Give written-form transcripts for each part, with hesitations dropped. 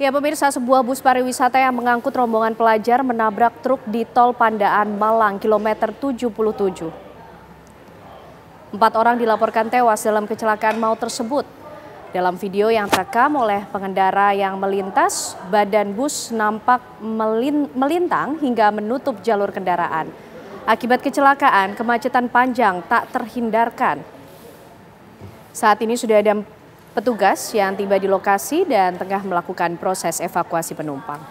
Ya pemirsa, sebuah bus pariwisata yang mengangkut rombongan pelajar menabrak truk di Tol Pandaan Malang kilometer 77. 4 orang dilaporkan tewas dalam kecelakaan maut tersebut. Dalam video yang terekam oleh pengendara yang melintas, badan bus nampak melintang hingga menutup jalur kendaraan. Akibat kecelakaan, kemacetan panjang tak terhindarkan. Saat ini sudah ada petugas yang tiba di lokasi dan tengah melakukan proses evakuasi penumpang.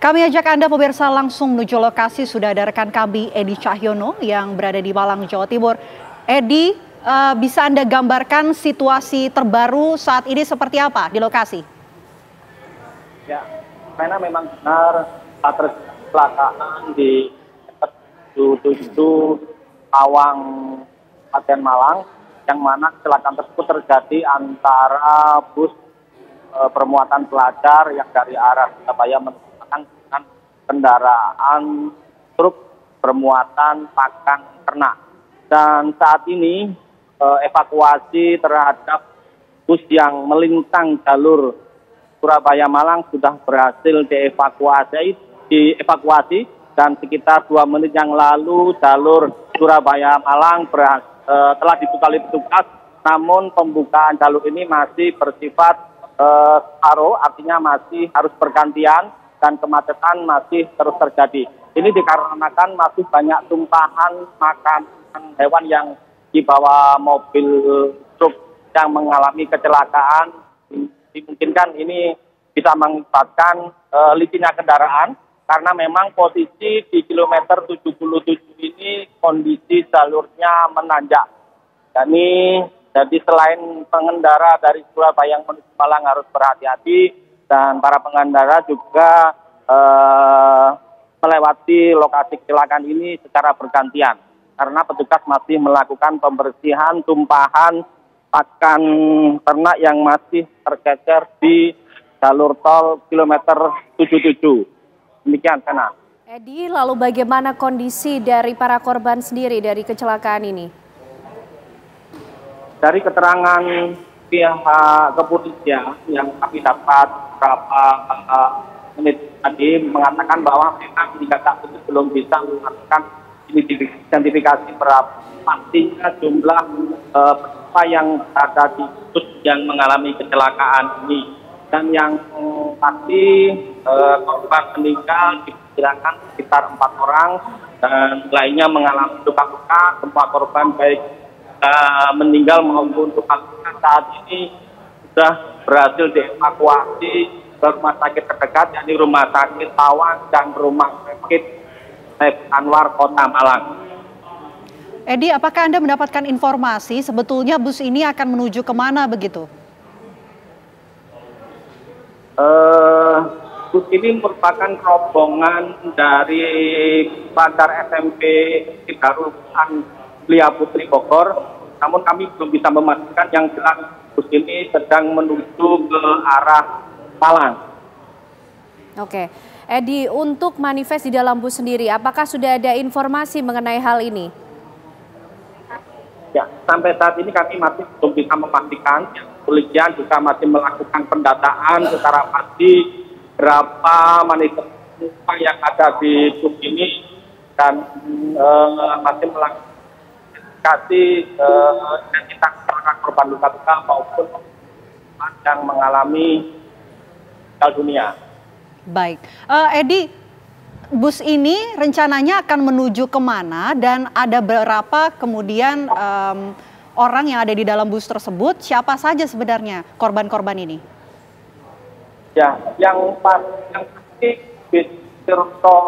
Kami ajak Anda pemirsa langsung menuju lokasi. Sudah ada rekan kami Edi Cahyono yang berada di Malang, Jawa Timur. Edi, bisa Anda gambarkan situasi terbaru saat ini seperti apa di lokasi? Ya, karena memang benar kecelakaan di 77 Awang, Kabupaten Malang, yang mana kecelakaan tersebut terjadi antara bus bermuatan pelajar yang dari arah Surabaya menuju dengan kendaraan truk bermuatan pakan ternak. Dan saat ini evakuasi terhadap bus yang melintang jalur Surabaya Malang sudah berhasil dievakuasi dan sekitar 2 menit yang lalu jalur Surabaya Malang telah dibuka oleh petugas, namun pembukaan jalur ini masih bersifat separuh, artinya masih harus bergantian dan kemacetan masih terus terjadi. Ini dikarenakan masih banyak tumpahan makanan hewan yang dibawa mobil truk yang mengalami kecelakaan. Dimungkinkan ini bisa mengakibatkan licinnya kendaraan karena memang posisi di kilometer 77 ini kondisi jalurnya menanjak. Jadi selain pengendara dari Surabaya yang menuju Malang harus berhati-hati, dan para pengendara juga melewati lokasi kecelakaan ini secara bergantian karena petugas masih melakukan pembersihan tumpahan pakan ternak yang masih tercecer di jalur tol kilometer 77. Demikian, Sana. Edi, lalu bagaimana kondisi dari para korban sendiri dari kecelakaan ini? Dari keterangan pihak kepolisian yang kami dapat beberapa menit tadi mengatakan bahwa memang hingga saat ini belum bisa melakukan identifikasi berapa pastinya jumlah penumpang yang ada di bus yang mengalami kecelakaan ini. Dan yang pasti korban meninggal diperkirakan sekitar 4 orang dan lainnya mengalami luka-luka. Semua korban baik meninggal maupun luka-luka saat ini sudah berhasil dievakuasi ke rumah sakit terdekat, yakni Rumah Sakit Tawang dan Rumah Sakit Anwar Kota Malang. Edi, apakah Anda mendapatkan informasi sebetulnya bus ini akan menuju kemana begitu? Bus ini merupakan rombongan dari pelajar SMP Darul-Quran Mulia Putri Bogor, namun kami belum bisa memastikan. Yang jelas bus ini sedang menuju ke arah Malang. Oke, Edi, untuk manifest di dalam bus sendiri, apakah sudah ada informasi mengenai hal ini? Ya, sampai saat ini kami masih belum bisa memastikan. Kepolisian juga masih melakukan pendataan secara pasti berapa manifest penumpang yang ada di bus ini dan masih melakukan identitas korban luka-luka maupun yang mengalami meninggal dunia. Baik, Edi, bus ini rencananya akan menuju kemana dan ada berapa kemudian orang yang ada di dalam bus tersebut? Siapa saja sebenarnya korban-korban ini? Ya, yang pasti bis Tirto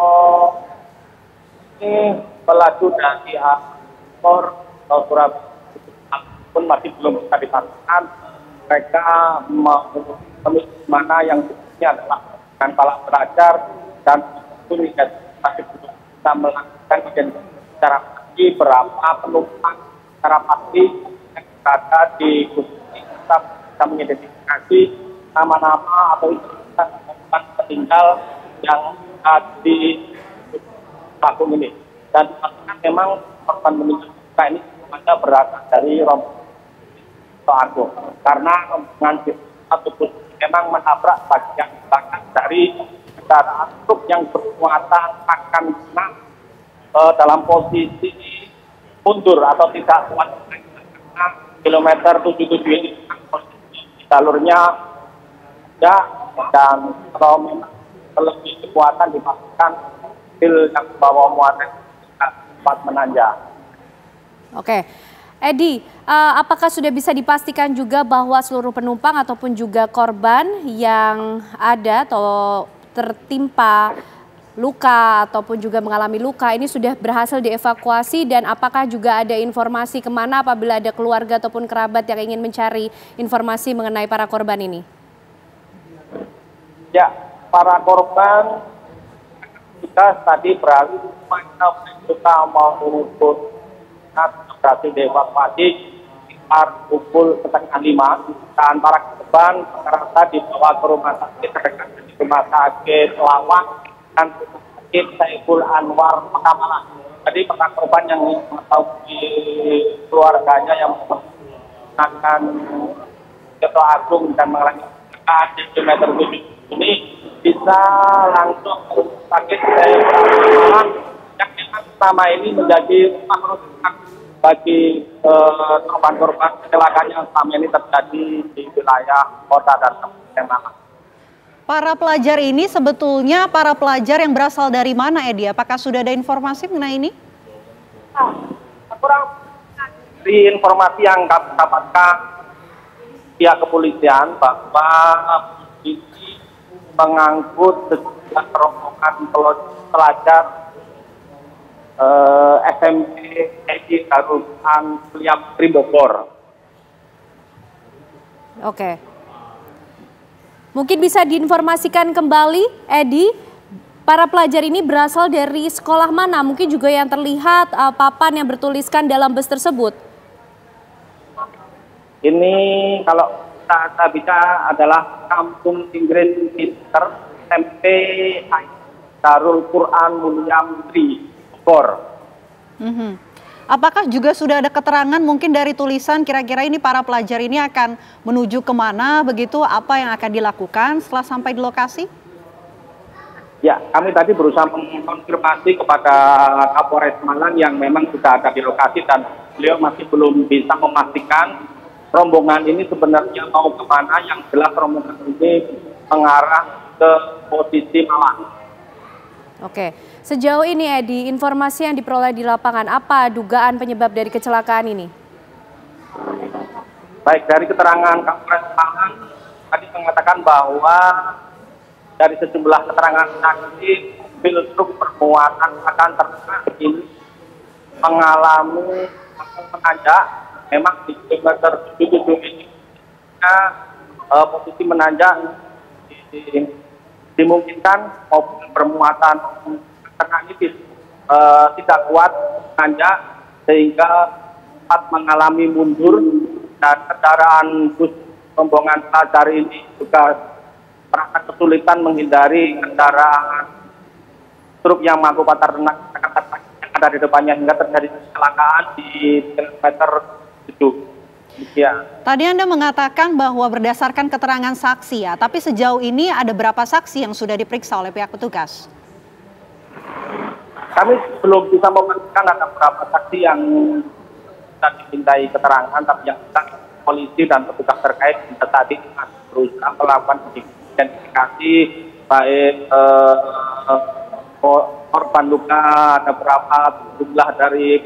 ini melaju dari Surabaya pun masih belum bisa dipastikan. Mereka memilih mana yang sebetulnya adalah dengan para pelajar dan itu masih belum bisa melakukan identifikasi secara pasti berapa penumpang secara pasti yang berada di bus ini. Kita bisa mengidentifikasi nama-nama atau identitas korban meninggal yang di pelaku ini. Dan dipastikan memang korban meninggal dunia ini semuanya berasal dari rombongan Agung, karena rombongan satu bus memang menabrak bagian belakang dari kendaraan truk yang bermuatan akan dalam posisi mundur atau tidak kuat karena kilometer 77 ini jalurnya ya, dan kalau memang lebih kekuatan dipastikan mobil yang membawa muatan dapat menanjak. Oke, Edi, apakah sudah bisa dipastikan juga bahwa seluruh penumpang ataupun juga korban yang ada atau tertimpa luka ataupun juga mengalami luka ini sudah berhasil dievakuasi, dan apakah juga ada informasi kemana apabila ada keluarga ataupun kerabat yang ingin mencari informasi mengenai para korban ini? Ya, para korban kita tadi beralih kita mau berhasil dievakuasi sekitar pukul 4:30, dan para korban rata dibawa ke rumah sakit terdekat di rumah sakit Lawang dan rumah sakit Saiful Anwar Pekamala. Jadi para korban yang mengetahui keluarganya yang menggunakan Ketua Agung dan mengalami di kilometer 7 ini bisa langsung ke rumah sakit Saiful Anwar Pekamala yang memang selama ini menjadi rumah rujukan bagi korban-korban kecelakaan yang selama ini terjadi di wilayah kota dan kabupaten Malang. Para pelajar ini sebetulnya para pelajar yang berasal dari mana, Edi? Apakah sudah ada informasi mengenai ini? Kurang dari informasi yang kami dapatkan pihak kepolisian bahwa polisi mengangkut sejumlah rombongan pelajar SMP Edi Darussan Pri Bogor. Oke. Mungkin bisa diinformasikan kembali, Edi, para pelajar ini berasal dari sekolah mana? Mungkin juga yang terlihat papan yang bertuliskan dalam bus tersebut. Ini kalau kita bisa adalah Kampung Inggris Center SMP Darul Quran Mulia Menteri Bogor. Apakah juga sudah ada keterangan mungkin dari tulisan kira-kira ini para pelajar ini akan menuju kemana, begitu apa yang akan dilakukan setelah sampai di lokasi? Ya, kami tadi berusaha mengkonfirmasi kepada Kapolres Malang yang memang sudah ada di lokasi, dan beliau masih belum bisa memastikan rombongan ini sebenarnya mau kemana. Yang jelas rombongan ini mengarah ke posisi Malang. Oke, sejauh ini Edi, informasi yang diperoleh di lapangan, apa dugaan penyebab dari kecelakaan ini? Baik, dari keterangan Kapolres Malang tadi mengatakan bahwa dari sejumlah keterangan saksi, mobil truk bermuatan akan ternak ini mengalami menanjak. Memang di kilometer 77 ini posisi menanjak dimungkinkan mobil bermuatan ternak ini tidak kuat menanjak sehingga dapat mengalami mundur, dan kendaraan bus rombongan pelajar ini juga merasa kesulitan menghindari kendaraan truk yang mengangkut ternak yang ada di depannya hingga terjadi kecelakaan di kilometer 7. Ya. Tadi Anda mengatakan bahwa berdasarkan keterangan saksi ya, tapi sejauh ini ada berapa saksi yang sudah diperiksa oleh pihak petugas? Kami belum bisa memastikan ada berapa saksi yang bisa dimintai keterangan, tapi yang jelas polisi dan petugas terkait tadi berusaha melakukan identifikasi baik korban luka ada berapa, jumlah dari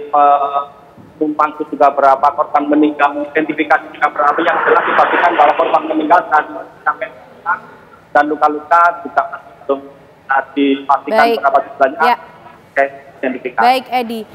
penumpang juga berapa, korban meninggal identifikasi juga berapa. Yang jelas dipastikan bahwa korban meninggal sampai dan luka-luka juga belum dipastikan berapa jumlahnya. Ya. Identifikasi. Baik, Edi.